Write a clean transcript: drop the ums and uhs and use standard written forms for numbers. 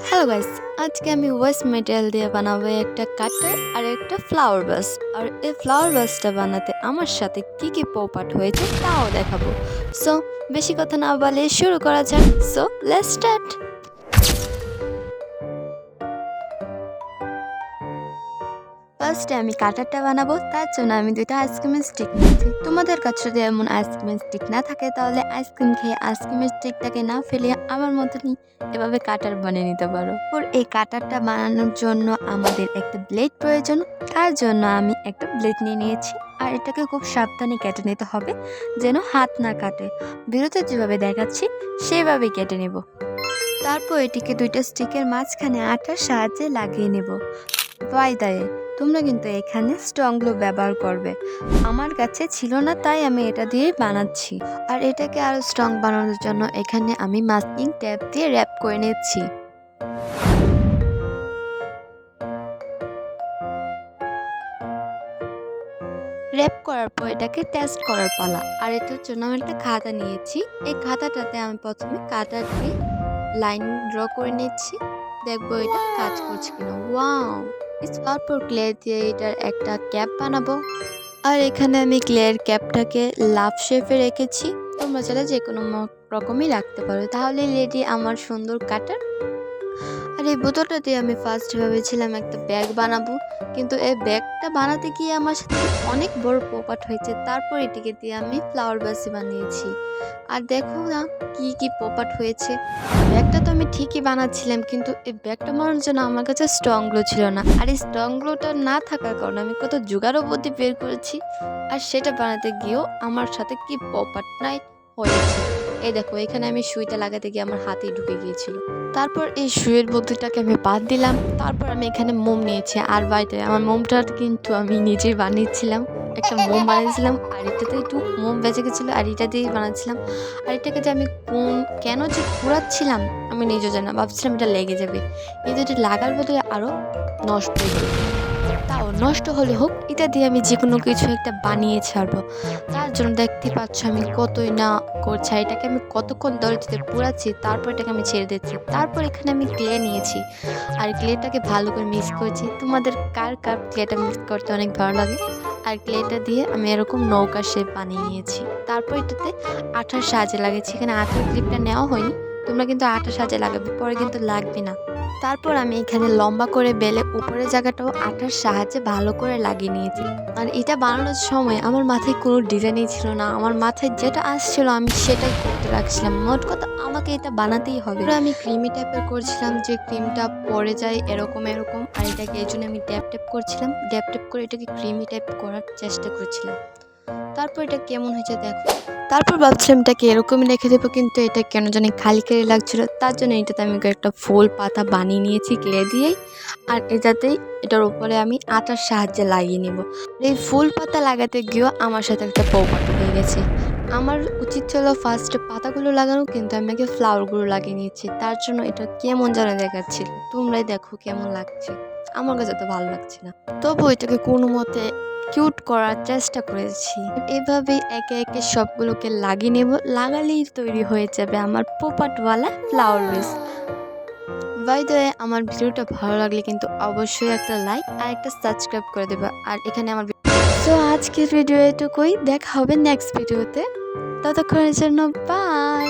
Hello guys, আজকে আমি waste material দিয়ে বানাবো একটা কাটার আর একটা ফ্লাওয়ার বাস। আর এই ফ্লাওয়ার বাসটা বানাতে আমার সাথে কি কি পৌপাট হয়েছে তাও দেখাবো। সো বেশি কথা না বলে শুরু করা যাক। So let's start. ফার্স্টে আমি কাটারটা বানাবো, তার জন্য আমি দুইটা আইসক্রিমের স্টিক নিয়েছি। তোমাদের কাছে যদি এমন আইসক্রিমের স্টিক না থাকে তাহলে আইসক্রিম খেয়ে আইসক্রিমের স্টিকটাকে না ফেলে আমার মতনই এভাবে কাটার বানিয়ে নিতে পারো। ওর এই কাটারটা বানানোর জন্য আমাদের একটা ব্লেড প্রয়োজন। তার জন্য আমি একটা ব্লেড নিয়ে নিয়েছি আর এটাকে খুব সাবধানে কেটে নিতে হবে যেন হাত না কাটে। বিরতে যেভাবে দেখাচ্ছি সেভাবে কেটে নেব। তারপর এটিকে দুইটা স্টিকের মাঝখানে আটার সাহায্যে লাগিয়ে নেব। বাই দ্য ওয়ে, তোমরা কিন্তু এখানে স্ট্রং গ্লু ব্যবহার করবে। আমার কাছে ছিল না তাই আমি এটা দিয়েই বানাচ্ছি। আর এটাকে আরো স্ট্রং বানানোর জন্য এখানে আমি মাস্কিং টেপ দিয়ে র্যাপ করে নিচ্ছি। র্যাপ করার পর এটাকে টেস্ট করার পালা। আর এটার জন্য আমি একটা খাতা নিয়েছি। এই খাতাটাতে আমি প্রথমে কাটা দিয়ে লাইন ড্র করে নিচ্ছি, দেখবো এটা কাজ করছে কিনা। ওয়াও, তারপর ক্লে দিয়ে এটার একটা ক্যাপ বানাবো। আর এখানে আমি ক্লের ক্যাপটাকে লাভ শেপে রেখেছি। তোমরা চাইলে যে কোনো রকমই রাখতে পারো। তাহলে রেডি আমার সুন্দর কাটার। আর এই বোতলটা দিয়ে আমি ফার্স্ট ভেবেছিলাম একটা ব্যাগ বানাবো, কিন্তু এই ব্যাগটা বানাতে গিয়ে আমার সাথে অনেক বড় পোপাট হয়েছে। তারপর এটিকে দিয়ে আমি ফ্লাওয়ার বাসি বানিয়েছি। আর দেখো না কি কি পোপাট হয়েছে। ব্যাগটা তো আমি ঠিকই বানাচ্ছিলাম, কিন্তু এই ব্যাগটা বানানোর জন্য আমার কাছে স্ট্রং গ্লু ছিল না। আর এই স্ট্রং গ্লুটা না থাকার কারণে আমি কত জোগাড়ও বুদ্ধি বের করেছি, আর সেটা বানাতে গিয়েও আমার সাথে কি পোপাট নাই হয়েছে। এই দেখো, এখানে আমি সুইটা লাগাতে গিয়ে আমার হাতেই ঢুকে গিয়েছিল। তারপর এই সুইয়ের বুদ্ধিটাকে আমি বাদ দিলাম। তারপর আমি এখানে মোম নিয়েছি। আর বাইরে আমার মোমটা কিন্তু আমি নিজেই বানিয়েছিলাম। একটা মোম বানিয়েছিলাম আর এটাতে একটু মোম বেঁচে গেছিলো আর এটা দিয়েই বানাচ্ছিলাম। আর এটাকে যে আমি কেন যে কুড়াচ্ছিলাম আমি নিজেও জানি না, ভাবছিলাম এটা লেগে যাবে, কিন্তু এটা লাগার বদলে আরও নষ্ট হয়ে যাবে। তাও নষ্ট হলে হোক, এটা দিয়ে আমি যে কোনো কিছু একটা বানিয়ে ছাড়বো। তার জন্য দেখতে পাচ্ছ আমি কতই না করছি। আর এটাকে আমি কতক্ষণ দলটিতে পুড়াচ্ছি, তারপর এটাকে আমি ছেড়ে দিচ্ছি। তারপর এখানে আমি ক্লে নিয়েছি আর ক্লেটাকে ভালো করে মিক্স করেছি। তোমাদের কার কার ক্লেটা মিক্স করতে অনেক ভালো লাগে। আর ক্লেটা দিয়ে আমি এরকম নৌকা শেপ বানিয়ে নিয়েছি। তারপর এটাতে আঠার সাহায্যে লাগিয়েছি। এখানে আঠার ক্লিপটা নেওয়া হয়নি, তোমরা কিন্তু আঠার সাহায্যে লাগাবে, পরে কিন্তু লাগবে না। তারপর আমি এখানে লম্বা করে বেলে উপরের জায়গাটাও আঠার সাহায্যে ভালো করে লাগিয়ে নিয়েছি। আর এটা বানানোর সময় আমার মাথায় কোনো ডিজাইনই ছিল না, আমার মাথায় যেটা আসছিল আমি সেটাই করতে রাখছিলাম। মোট কথা আমাকে এটা বানাতেই হবে। আমি ক্রিমি টাইপের করছিলাম, যে ক্রিমটা পড়ে যায় এরকম এরকম। আর এটাকে এই জন্য আমি ড্যাপ ট্যাপ করছিলাম, ড্যাপ ট্যাপ করে এটাকে ক্রিমি টাইপ করার চেষ্টা করছিলাম। তারপর এটা কেমন হয়েছে দেখো। তারপর ভাবছিলাম এটাকে এরকমই রেখে দেবো, কিন্তু এটা কেন জানি খালি খালি লাগছিল। তার জন্য এটাতে আমি একটা ফুল পাতা বানিয়ে নিয়েছি ক্লে দিয়েই। আর এটাতেই এটার উপরে আমি আটার সাহায্যে লাগিয়ে নেব। এই ফুল পাতা লাগাতে গিয়েও আমার সাথে একটা পৌপাট হয়ে গেছে। আমার উচিত ছিল ফার্স্টে পাতাগুলো লাগানো, কিন্তু আমি আগে ফ্লাওয়ারগুলো লাগিয়ে নিয়েছি। তার জন্য এটা কেমন যেন দেখাচ্ছিল। তোমরাই দেখো কেমন লাগছে, আমার কাছে তো ভালো লাগছে না। তবু এটাকে কোনো মতে কিউট করার চেষ্টা করেছি। এভাবে একে একে সবগুলোকে লাগিয়ে নেব, লাগালেই তৈরি হয়ে যাবে আমার পোপাটওয়ালা flower vase. By the way, আমার ভিডিওটা ভালো লাগলে কিন্তু অবশ্যই একটা লাইক আর একটা সাবস্ক্রাইব করে দেবে। আর এখানে আমার তো আজকের ভিডিও এটুকুই, দেখা হবে নেক্সট ভিডিওতে। ততক্ষণের জন্য বাই।